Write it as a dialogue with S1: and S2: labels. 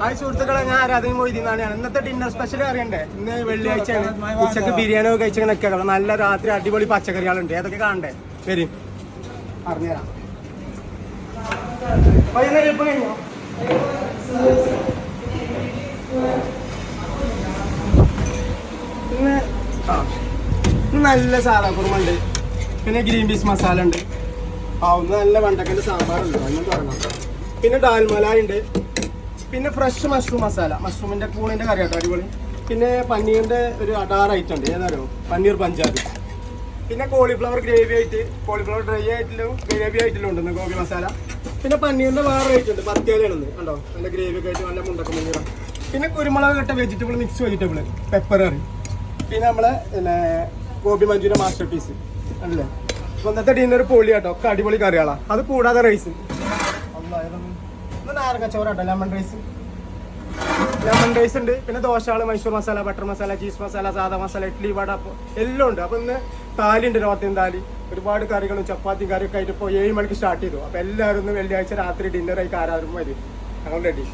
S1: Hi സുഹൃത്തുക്കളെ, ഞാൻ ആരാധന മൊയ്തീന്നാണ്. ഇന്നത്തെ ഡിന്നർ സ്പെഷ്യൽ അറിയണ്ടേ? ഇന്ന് വെള്ളിയാഴ്ചയാണ്. ഉച്ചക്ക് ബിരിയാണി ഒക്കെ കഴിച്ച് നിൽക്കുക. നല്ല രാത്രി അടിപൊളി പച്ചക്കറികളുണ്ട്. ഏതൊക്കെ കാണണ്ടേ? വരും, പറഞ്ഞുതരാം. പിന്നെ നല്ല സാധാ കുറുമുണ്ട്, പിന്നെ ഗ്രീൻ പീസ് മസാല ഉണ്ട്, ഒന്ന് നല്ല വെണ്ടക്കൻ്റെ സാമ്പാറുണ്ട്, അങ്ങനെ തുടങ്ങാം. പിന്നെ ഡാൽമലായി ഉണ്ട്, പിന്നെ ഫ്രഷ് മഷ്റൂം മസാല, മഷ്റൂമിൻ്റെ കൂണിൻ്റെ കറി കേട്ടോ, അടിപൊളി. പിന്നെ പനീറിൻ്റെ ഒരു 6 ഐറ്റം ഉണ്ട്, ഏതാണോ പനീർ പഞ്ചാബി. പിന്നെ കോളിഫ്ലവർ ഗ്രേവി ആയിട്ട്, കോളിഫ്ലവർ ഡ്രൈ ആയിട്ടും ഗ്രേവി ആയിട്ടും ഉണ്ടെന്ന് ഗോബി മസാല. പിന്നെ പനീറിൻ്റെ വേറെ ഐറ്റം ഉണ്ട്, പത്തിയാലാണെന്ന് കണ്ടോ, നല്ല ഗ്രേവി ഒക്കെ ആയിട്ട് നല്ല മുണ്ടക്ക മുന്നീറ. പിന്നെ കുരുമുളക് കെട്ട വെജിറ്റബിൾ, മിക്സ് വെജിറ്റബിൾ, പെപ്പർ കറി. പിന്നെ നമ്മളെ പിന്നെ ഗോബി മഞ്ചൂരിയൻ മാസ്റ്റർ പീസ് അല്ലേ. ഇന്നത്തെ ഡിന്നർ പൊളി കേട്ടോ, ഒക്കെ അടിപൊളി കറികളാണ്. അത് കൂടാതെ റൈസ് നാരങ്ങ ചോറാട്ടോ, ലെമൺ റൈസ് ഉണ്ട്. പിന്നെ ദോശകൾ, മൈസൂർ മസാല, ബട്ടർ മസാല, ചീസ് മസാല, സാദാ മസാല, ഇഡ്ലി, വട, എല്ലാം ഉണ്ട്. അപ്പം ഇന്ന് താലിയുണ്ട്, നോർത്ത് ഇന്ത്യൻ താലി. ഒരുപാട് കറികളും ചപ്പാത്തി കറിയൊക്കെ ആയിട്ട് ഇപ്പോൾ 7 മണിക്ക് സ്റ്റാർട്ട് ചെയ്തു. അപ്പോൾ എല്ലാവരും ഇന്ന് വെള്ളിയാഴ്ച രാത്രി ഡിന്നറായി ആരാധന വരും. ഞങ്ങൾ റെഡി.